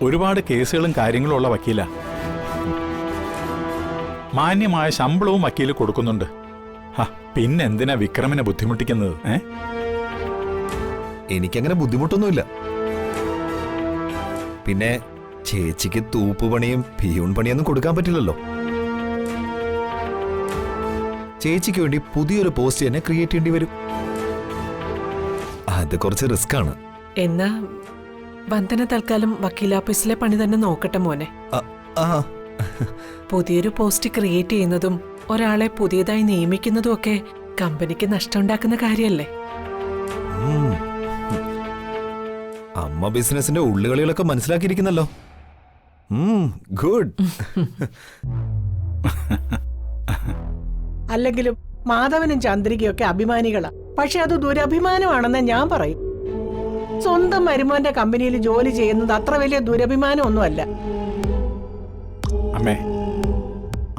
ഒരുപാട് കേസുകളും കാര്യങ്ങളും ഉള്ള വക്കീല. മാന്യമായ ശമ്പളവും വക്കീല് കൊടുക്കുന്നുണ്ട്. പിന്നെന്തിനാ വിക്രമിനെ ബുദ്ധിമുട്ടിക്കുന്നത്? എനിക്കങ്ങനെ ബുദ്ധിമുട്ടൊന്നുമില്ല. പിന്നെ ചേച്ചിക്ക് തൂപ്പുപണിയും പിയൂൺ പണിയൊന്നും കൊടുക്കാൻ പറ്റില്ലല്ലോ. ചേച്ചിക്ക് വേണ്ടി പുതിയൊരു പോസ്റ്റ് തന്നെ ക്രിയേറ്റ് ചെയ്യേണ്ടി വരും. അത് കുറച്ച് റിസ്ക് ആണ്. എന്നാ വന്ദന തൽക്കാലം വക്കീലാഫീസിലെ പണി തന്നെ നോക്കട്ടെ മോനെ. പുതിയൊരു പോസ്റ്റ് ക്രിയേറ്റ് ചെയ്യുന്നതും ഒരാളെ പുതിയതായി നിയമിക്കുന്നതും ഒക്കെ കമ്പനിക്ക് നഷ്ടമുണ്ടാക്കുന്ന കാര്യല്ലേ? അമ്മ ബിസിനസിന്റെ ഉള്ളുകളികളൊക്കെ മനസ്സിലാക്കിയിരിക്കുന്നല്ലോ. ഗുഡ്. അല്ലെങ്കിലും മാധവനും ചന്ദ്രികയൊക്കെ അഭിമാനികളാ. പക്ഷെ അത് ദുരഭിമാനമാണെന്ന് ഞാൻ പറയും. സ്വന്തം മരുമോന്റെ കമ്പനിയിൽ ജോലി ചെയ്യുന്നത് അത്ര വലിയ ദുരഭിമാനമൊന്നുമല്ല. അമ്മേ,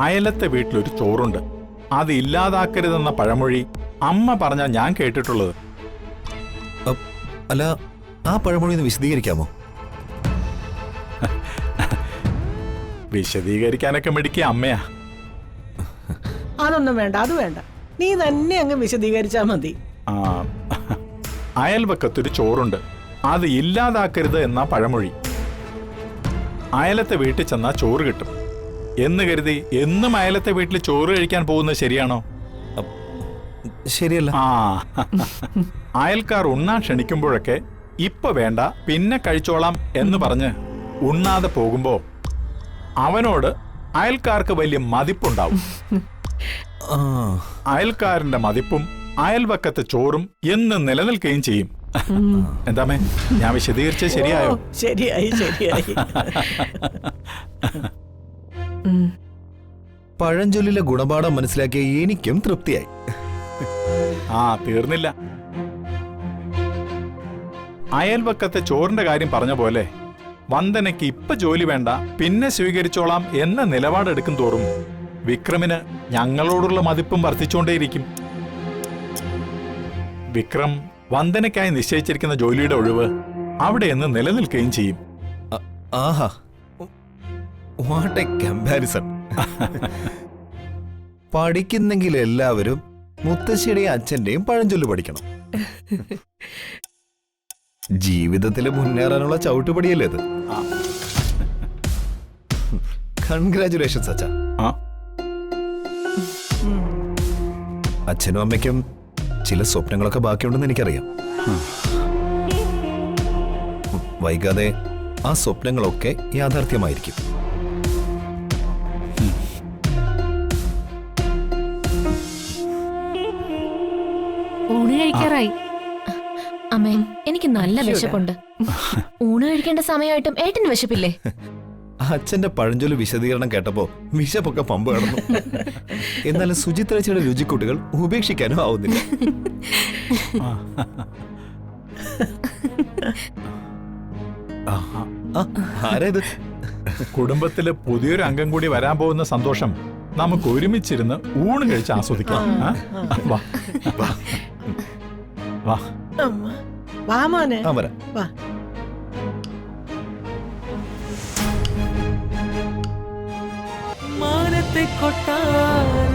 അയലത്തെ വീട്ടിലൊരു ചോറുണ്ട്, അത് ഇല്ലാതാക്കരുതെന്ന പഴമൊഴി അമ്മ പറഞ്ഞാ ഞാൻ കേട്ടിട്ടുള്ളത്. അല്ല, ആ പഴമൊഴി ഒന്ന് വിശദീകരിക്കാമോ? വിശദീകരിക്കാനൊക്കെ മിടിക്കുക അമ്മയാ. അതൊന്നും വേണ്ട, അത് വേണ്ട. നീ തന്നെ അങ്ങ് വിശദീകരിച്ചാ മതി. അയൽവക്കത്തൊരു ചോറുണ്ട്, അത് ഇല്ലാതാക്കരുത് എന്ന പഴമൊഴി. അയലത്തെ വീട്ടിൽ ചെന്നാ ചോറ് കിട്ടും എന്ന് കരുതി എന്നും അയലത്തെ വീട്ടിൽ ചോറ് കഴിക്കാൻ പോകുന്നത് ശരിയാണോ? ശരിയല്ല. അയൽക്കാർ ഉണ്ണാൻ ക്ഷണിക്കുമ്പോഴൊക്കെ ഇപ്പൊ വേണ്ട, പിന്നെ കഴിച്ചോളാം എന്ന് പറഞ്ഞ് ഉണ്ണാതെ പോകുമ്പോ അവനോട് അയൽക്കാർക്ക് വലിയ മതിപ്പുണ്ടാവും. അയൽക്കാരന്റെ മതിപ്പും അയൽവക്കത്തെ ചോറും എന്നും നിലനിൽക്കുകയും ചെയ്യും. എന്താമേ, ഞാൻ വിശദീകരിച്ചത് ശരിയായോ? ശരിയായി, ശരിയായി. പഴഞ്ചൊല്ലിലെ ഗുണപാഠം മനസ്സിലാക്കിയ എനിക്കും തൃപ്തിയായി. തീർന്നില്ല. അയൽവക്കത്തെ ചോറിന്റെ കാര്യം പറഞ്ഞ പോലെ വന്ദനയ്ക്ക് ഇപ്പൊ ജോലി വേണ്ട, പിന്നെ സ്വീകരിച്ചോളാം എന്ന നിലപാടെടുക്കും തോറും വിക്രമിന് ഞങ്ങളോടുള്ള മതിപ്പും വർദ്ധിച്ചുകൊണ്ടേയിരിക്കും. വിക്രം വന്ദനയ്ക്കായി നിശ്ചയിച്ചിരിക്കുന്ന ജോലിയുടെ ഒഴിവ് അവിടെ നിന്ന് നിലനിൽക്കുകയും ചെയ്യും. ആഹാ, വാട്ട് എ കമ്പാരിസൺ. പഠിക്കുന്നെങ്കിൽ എല്ലാവരും മുത്തശ്ശിയുടെയും അച്ഛന്റെയും പഴഞ്ചൊല്ല് പഠിക്കണം. ജീവിതത്തിൽ മുന്നേറാനുള്ള ചവിട്ടുപടിയല്ലേ ഇത്? കൺഗ്രാറ്റുലേഷൻസ് അച്ഛാ. അച്ഛനും അമ്മയ്ക്കും ചില സ്വപ്നങ്ങളൊക്കെ ബാക്കിയുണ്ടെന്ന് എനിക്കറിയാം. വൈകാതെ ആ സ്വപ്നങ്ങളൊക്കെ യാഥാർത്ഥ്യമായിരിക്കും. ഊണ് കഴിക്കാറായി. അമ്മേ, എനിക്ക് നല്ല വിശപ്പുണ്ട്. ഊണ് കഴിക്കേണ്ട സമയമായിട്ടും ഏട്ടന് വിശപ്പില്ലേ? അച്ഛന്റെ പഴഞ്ചൊല്ല് വിശദീകരണം കേട്ടപ്പോ വിശപ്പൊക്കെ പമ്പ് കടന്നു. എന്നാലും സുചിത്രച്ചയുടെ രുചിക്കൂട്ടുകൾ ഉപേക്ഷിക്കാനും ആവുന്നില്ല. ആരേത്? കുടുംബത്തില് പുതിയൊരു അംഗം കൂടി വരാൻ പോകുന്ന സന്തോഷം നമുക്ക് ഒരുമിച്ചിരുന്ന് ഊണ് കഴിച്ച് ആസ്വദിക്കാം. വാ വാ വാ മോനെ, വരാം. വാ. മാനത്തെ കൊട്ടാരം